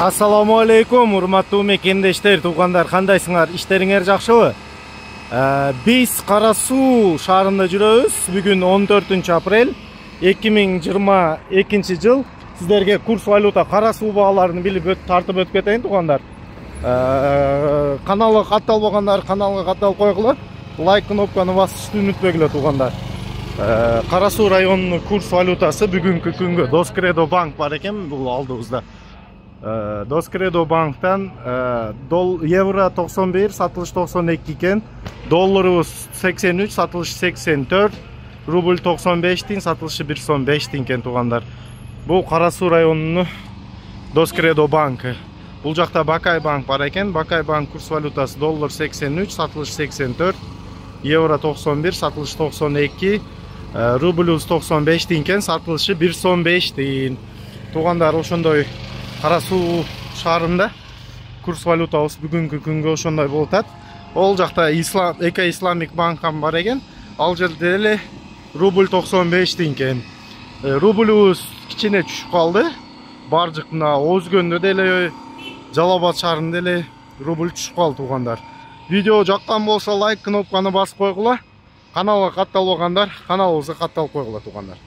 Assalamu alaikum, урматтуу мекендештер, туугандар, кандайсыңар? Иштериңер жакшыбы? Биз Кара Суу шаарында жүрөбүз. Бүгүн 14 апрель 2022 жыл. Сиздерге курс валюта Кара Суу бааларын билип тартып өтүп кетейин, туугандар. Каналга катталбагандар каналга катталып койгула. Лайк кнопканы басышты унутпогула, туугандар. Кара Суу районунун курс валютасы бүгүнкү күнгө Доскредо банк бар экен, бул алдыбызда. Доскредо банктан евро 91, сатылыш 92 екен, долларыбыз 83, сатылыш 84, рубль 95 тиң, сатылышы 115 тиң екен, туугандар. Бул Кара Суу районунун Доскредо банкы. Бул жакта Бакай банк бар экен. Бакай банк курс валютасы доллар 83, сатылыш 84, евро 91, сатылыш 92, рубль 95 тиң екен, сатылышы 115 тиң. Туугандар, ошондой Кара Суу шаарында курс валютабыз бүгүнкү күнгө ошондой болуп атат. Ол жакта Эко Исламик банкам бар экен. Ал жерде эле рубль 95 тиң экен. Рубльбуз кичине түшүп калды. Баржык мына Өзгөндө деле, Жалал Абад шаарында эле рубль түшүп калды, туугандар. Видео жаккан болсо лайк кнопканы басып койгула. Каналга катталбагандар каналыбызга катталып койгула, туугандар.